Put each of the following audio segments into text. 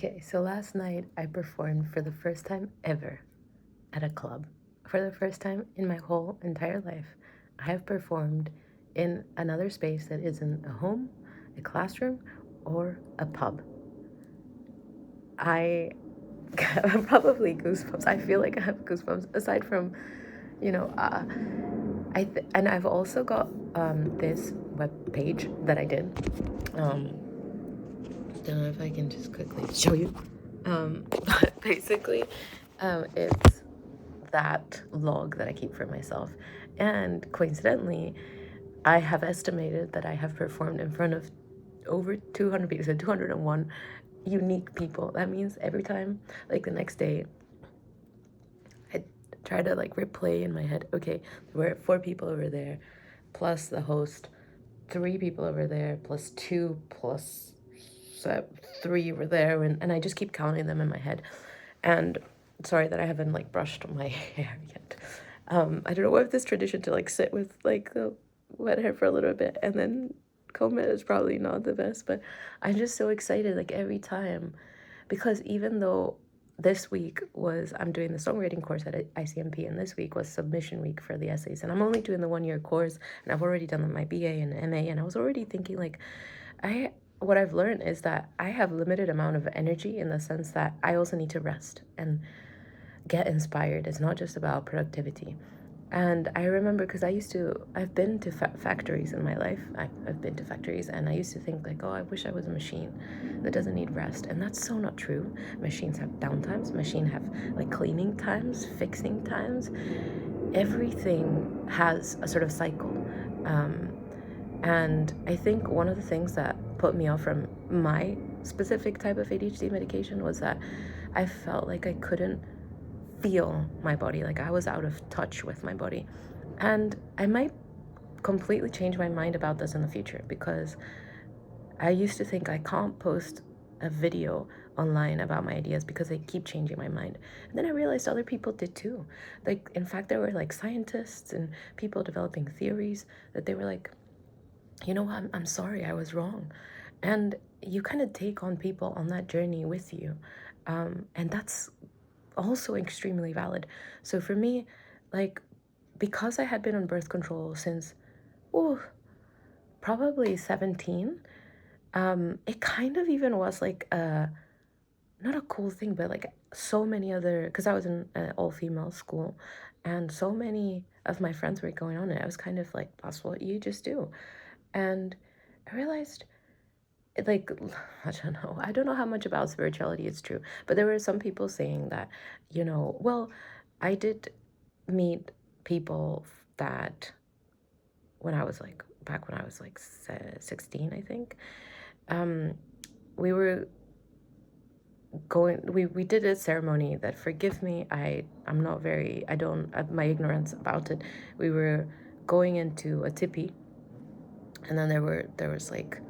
Okay, so last night I performed for the first time ever at a club. For the first time in my whole entire life, I have performed in another space that isn't a home, a classroom, or a pub. I probably goosebumps. I feel like I have goosebumps. Aside from, you know, and I've also got this web page that I did. Don't know if I can just quickly show you. But basically, it's that log that I keep for myself. And coincidentally, I have estimated that I have performed in front of over 200 people, so 201 unique people. That means every time, like the next day, I try to like replay in my head, okay, there were 4 people over there, plus the host, 3 people over there, plus 2, plus 3 over there, and I just keep counting them in my head. And sorry that I haven't like brushed my hair yet. I don't know if this tradition to like sit with like the wet hair for a little bit and then comb it is probably not the best, but I'm just so excited like every time, because even though this week was I'm doing the songwriting course at ICMP, and this week was submission week for the essays, and I'm only doing the 1 year course, and I've already done my BA and MA, and I was already thinking like what I've learned is that I have limited amount of energy, in the sense that I also need to rest and get inspired. It's not just about productivity. And I remember, because I've been to factories in my life. I've been to factories, and I used to think like, oh, I wish I was a machine that doesn't need rest. And that's so not true. Machines have downtimes. Machines have like cleaning times, fixing times. Everything has a sort of cycle. And I think one of the things that put me off from my specific type of ADHD medication was that I felt like I couldn't feel my body, like I was out of touch with my body. And I might completely change my mind about this in the future, because I used to think I can't post a video online about my ideas because I keep changing my mind. And then I realized other people did too. Like, in fact, there were like scientists and people developing theories that they were like, you know, I'm sorry, I was wrong. And you kind of take on people on that journey with you. And that's also extremely valid. So for me, like, because I had been on birth control since, probably 17, it kind of even was like not a cool thing, but like so many other, because I was in an all-female school, and so many of my friends were going on it. I was kind of like, that's what you just do. And I realized, like, I don't know how much about spirituality is true, but there were some people saying that, well, I did meet people that back when I was like 16, I think, we were we did a ceremony that, forgive me, I'm not very, I don't, my ignorance about it, we were going into a tipi, and then there was like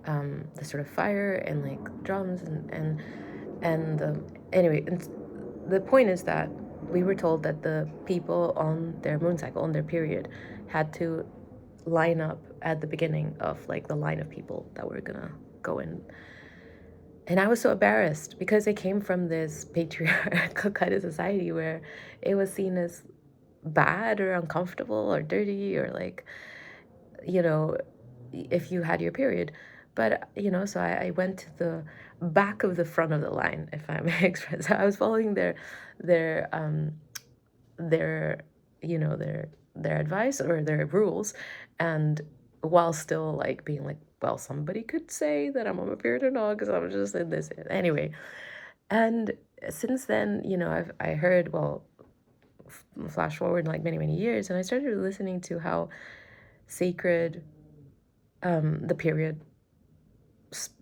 the sort of fire and like drums anyway, and the point is that we were told that the people on their moon cycle, on their period, had to line up at the beginning of like the line of people that were gonna go in. And I was so embarrassed, because I came from this patriarchal kind of society where it was seen as bad or uncomfortable or dirty, or like, if you had your period. But, so I went to the back of the front of the line, if I may express. I was following their their their advice or their rules, and while still like being like, well, somebody could say that I'm on my period or not, because I'm just in this anyway. And since then, I heard, well, flash forward like many years, and I started listening to how sacred the period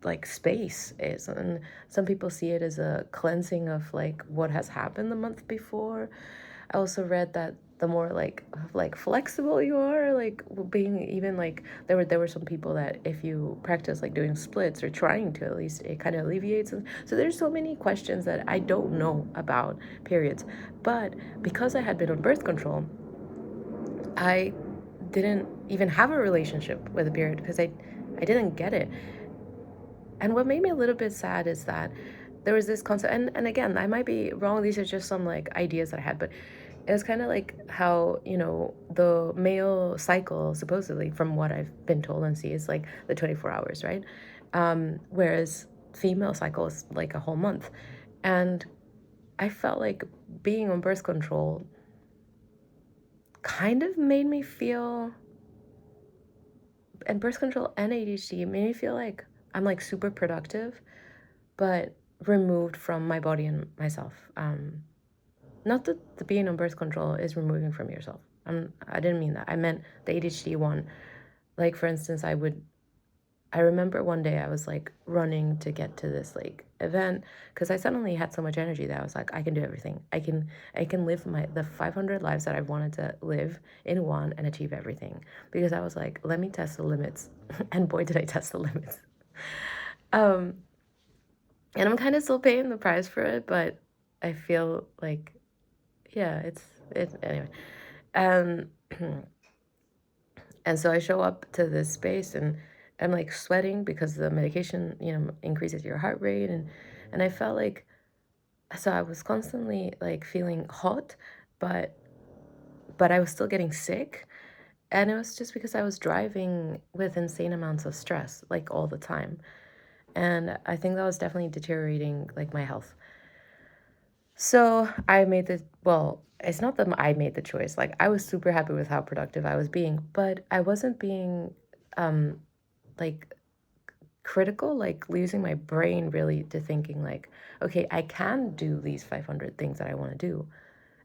like space is. And some people see it as a cleansing of like what has happened the month before. I also read that the more like flexible you are, like being even like there were some people that if you practice like doing splits, or trying to at least, it kind of alleviates them. So there's so many questions that I don't know about periods. But because I had been on birth control, I didn't even have a relationship with a period, because I didn't get it. And what made me a little bit sad is that there was this concept, and again, I might be wrong, these are just some like ideas that I had, but it was kind of like how, the male cycle, supposedly, from what I've been told and see, is like the 24 hours, right? Whereas female cycle is like a whole month. And I felt like being on birth control kind of made me feel, and birth control and ADHD made me feel like I'm like super productive, but removed from my body and myself. Not that the being on birth control is removing from yourself. I didn't mean that. I meant the ADHD one. Like, for instance, I remember one day I was like running to get to this like event because I suddenly had so much energy that I was like, I can do everything. I can live the 500 lives that I wanted to live in one and achieve everything, because I was like, let me test the limits. And boy, did I test the limits. Um, and I'm kind of still paying the price for it, but I feel like, yeah, it anyway. Um, and so I show up to this space and I'm like sweating because the medication, increases your heart rate, and I felt like, so I was constantly like feeling hot, but I was still getting sick, and it was just because I was driving with insane amounts of stress like all the time. And I think that was definitely deteriorating like my health. So I made the, well, it's not that I made the choice. Like, I was super happy with how productive I was being, but I wasn't being like critical, like losing my brain really to thinking like, okay, I can do these 500 things that I want to do.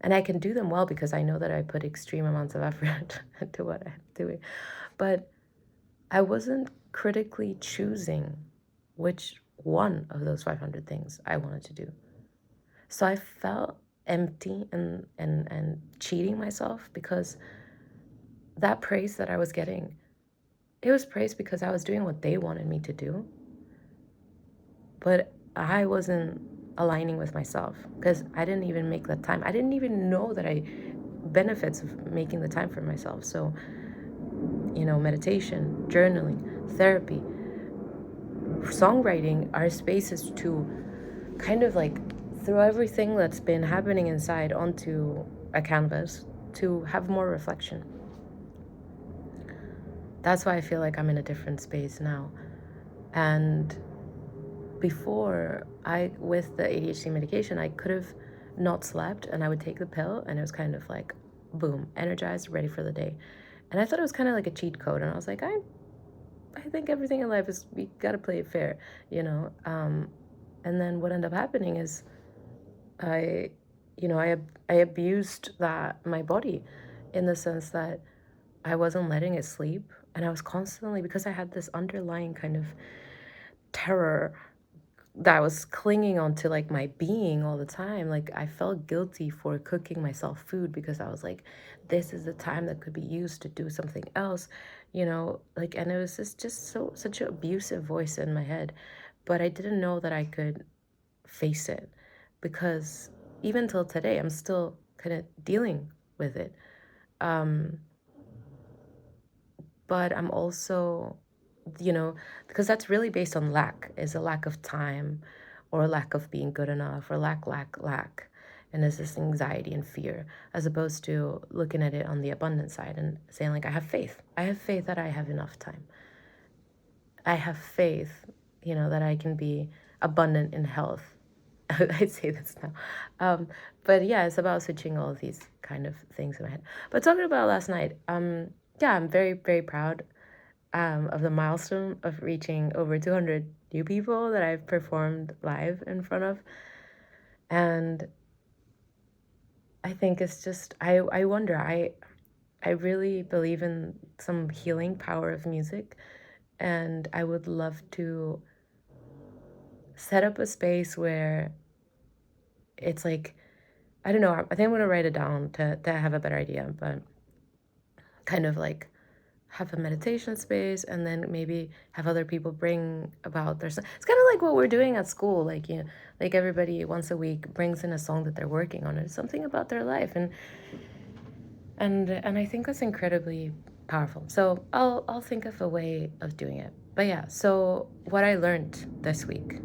And I can do them well because I know that I put extreme amounts of effort into what I'm doing. But I wasn't critically choosing which one of those 500 things I wanted to do. So I felt empty and cheating myself, because that praise that I was getting, it was praise because I was doing what they wanted me to do. But I wasn't aligning with myself because I didn't even make that time. I didn't even know that I benefits of making the time for myself. So, meditation, journaling, therapy, songwriting are spaces to kind of like throw everything that's been happening inside onto a canvas to have more reflection. That's why I feel like I'm in a different space now. And before, with the ADHD medication, I could have not slept and I would take the pill and it was kind of like, boom, energized, ready for the day. And I thought it was kind of like a cheat code. And I was like, I think everything in life is, we got to play it fair, and then what ended up happening is I, I abused my body, in the sense that I wasn't letting it sleep. And I was constantly, because I had this underlying kind of terror that I was clinging onto like my being all the time. Like, I felt guilty for cooking myself food because I was like, this is the time that could be used to do something else, like, and it was just such an abusive voice in my head. But I didn't know that I could face it, because even till today, I'm still kind of dealing with it. But I'm also, because that's really based on lack, is a lack of time, or a lack of being good enough, or lack. And there's this anxiety and fear, as opposed to looking at it on the abundant side and saying, like, I have faith. I have faith that I have enough time. I have faith, that I can be abundant in health. I say this now. But yeah, it's about switching all of these kind of things in my head. But talking about last night, yeah, I'm very, very proud of the milestone of reaching over 200 new people that I've performed live in front of. And I think it's just, I wonder, I really believe in some healing power of music. And I would love to set up a space where it's like, I don't know, I think I'm going to write it down to have a better idea, but kind of like have a meditation space, and then maybe have other people bring about their song. It's kind of like what we're doing at school, like, like everybody once a week brings in a song that they're working on. It's something about their life, and I think that's incredibly powerful. So I'll think of a way of doing it. But yeah, so what I learned this week,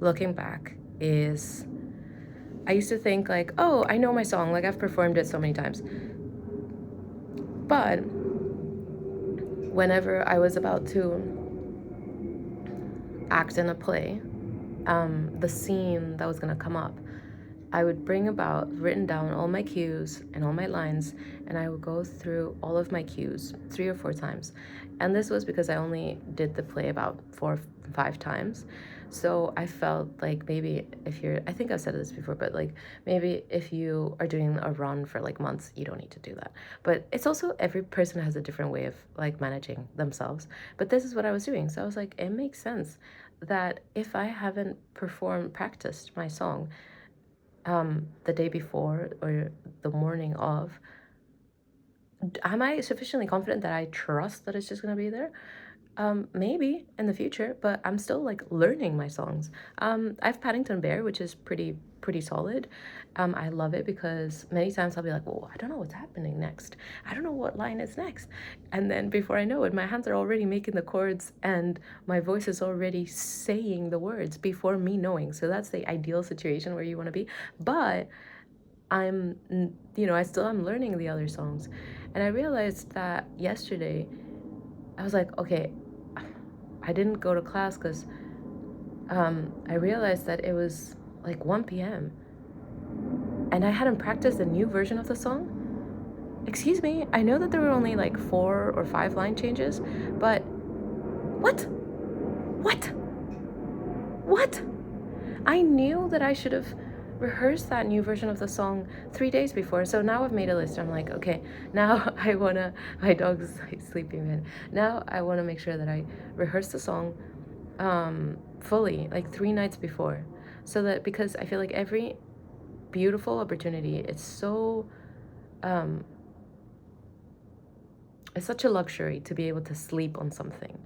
looking back, is, I used to think like, oh, I know my song, like I've performed it so many times. But whenever I was about to act in a play, the scene that was gonna come up, I would bring about written down all my cues and all my lines, and I would go through all of my cues 3 or 4 times. And this was because I only did the play about 4 or 5 times. So I felt like maybe if you're, I think I've said this before, but like maybe if you are doing a run for like months, you don't need to do that. But it's also, every person has a different way of like managing themselves. But this is what I was doing. So I was like, it makes sense that if I haven't practiced my song, the day before or the morning of, am I sufficiently confident that I trust that it's just gonna be there? Maybe in the future, but I'm still like learning my songs. I have Paddington Bear, which is pretty solid. I love it because many times I'll be like, well, I don't know what's happening next. I don't know what line is next. And then before I know it, my hands are already making the chords and my voice is already saying the words before me knowing. So that's the ideal situation where you want to be. But I'm, I still am learning the other songs. And I realized that yesterday, I was like, okay, I didn't go to class because I realized that it was like 1 p.m. and I hadn't practiced a new version of the song. Excuse me, I know that there were only like 4 or 5 line changes, but what? What? What? I knew that I should have rehearsed that new version of the song 3 days before. So now I've made a list. I'm like, okay, now I wanna, my dog's like sleeping in. Now I wanna make sure that I rehearse the song fully, like 3 nights before. So that, because I feel like every beautiful opportunity, it's so, it's such a luxury to be able to sleep on something.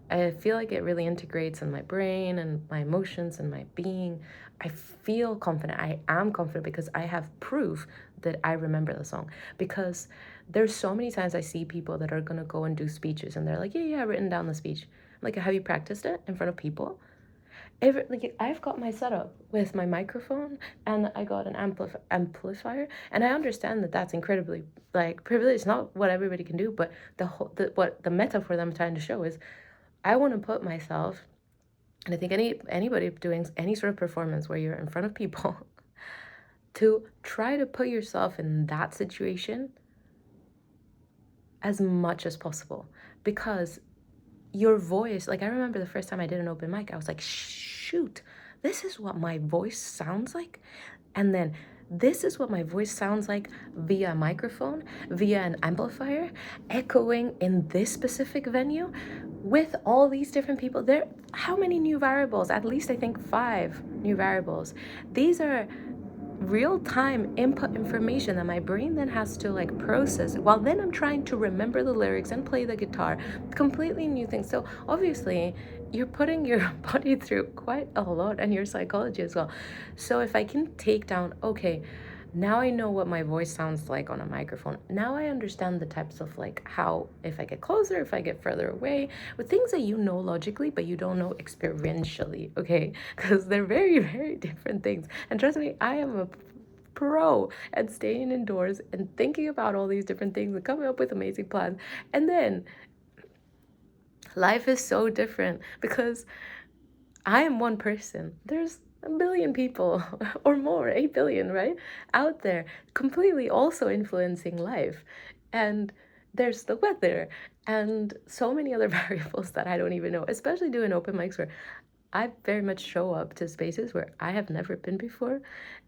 I feel like it really integrates in my brain and my emotions and my being. I feel confident. I am confident because I have proof that I remember the song. Because there's so many times I see people that are gonna go and do speeches and they're like, yeah, I've written down the speech. I'm like, have you practiced it in front of people? Like I've got my setup with my microphone and I got an amplifier, and I understand that that's incredibly like privileged. Not what everybody can do, but what the metaphor that I'm trying to show is, I want to put myself, and I think anybody doing any sort of performance where you're in front of people, to try to put yourself in that situation as much as possible, because your voice, like I remember the first time I did an open mic, I was like, shoot, this is what my voice sounds like. And then this is what my voice sounds like via a microphone, via an amplifier, echoing in this specific venue with all these different people. How many new variables? At least I think 5 new variables. These are real-time input information that my brain then has to like process, while then I'm trying to remember the lyrics and play the guitar, completely new things. So obviously you're putting your body through quite a lot, and your psychology as well. So if I can take down, okay, now I know what my voice sounds like on a microphone. Now I understand the types of like how, if I get closer, if I get further away, with things that you know logically, but you don't know experientially, okay? Because they're very, very different things. And trust me, I am a pro at staying indoors and thinking about all these different things and coming up with amazing plans. And then life is so different because I am one person. There's a billion people or more, 8 billion, right? Out there, completely also influencing life. And there's the weather and so many other variables that I don't even know, especially doing open mics where I very much show up to spaces where I have never been before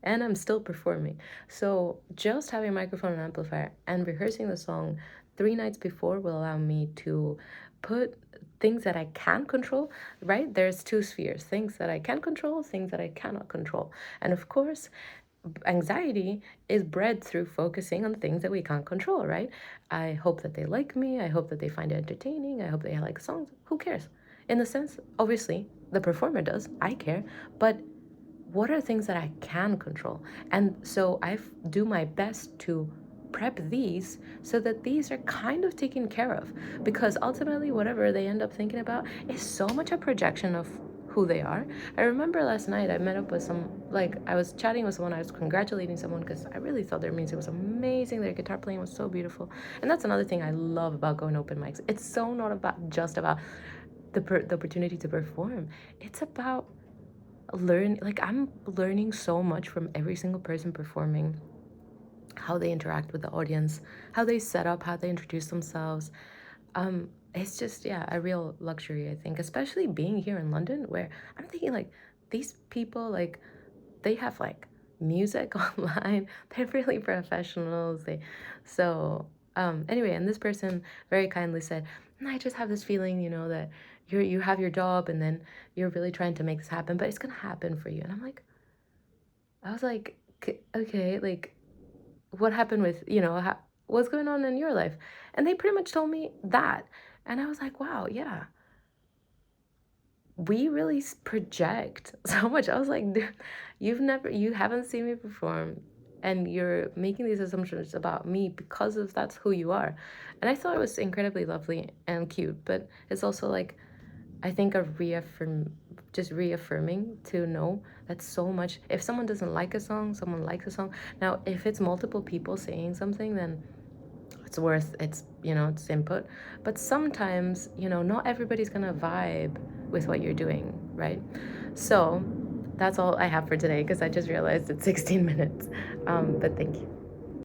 and I'm still performing. So just having a microphone and amplifier and rehearsing the song 3 nights before will allow me to put things that I can control, right? There's 2 spheres, things that I can control, things that I cannot control. And of course, anxiety is bred through focusing on things that we can't control, right? I hope that they like me. I hope that they find it entertaining. I hope they like songs. Who cares? In the sense, obviously, the performer does. I care. But what are things that I can control? And so I do my best to prep these so that these are kind of taken care of, because ultimately whatever they end up thinking about is so much a projection of who they are. I remember last night I met up with I was chatting with someone, I was congratulating someone because I really thought their music was amazing, their guitar playing was so beautiful. And that's another thing I love about going to open mics. It's so not about just about the opportunity to perform. It's about I'm learning so much from every single person performing, how they interact with the audience, how they set up, how they introduce themselves. It's just, yeah, a real luxury, I think, especially being here in London, where I'm thinking like these people, like, they have like music online. They're really professionals. Anyway, and this person very kindly said, I just have this feeling, that you have your job and then you're really trying to make this happen, but it's gonna happen for you. And I was like, okay, like, what happened with, what's going on in your life? And they pretty much told me that. And I was like, wow, yeah, we really project so much. I was like, dude, you haven't seen me perform, and you're making these assumptions about me because of that's who you are. And I thought it was incredibly lovely and cute, but it's also like, I think just reaffirming to know that so much, if someone doesn't like a song, someone likes a song. Now, if it's multiple people saying something, then it's input. But sometimes, not everybody's gonna vibe with what you're doing, right? So that's all I have for today because I just realized it's 16 minutes. But thank you.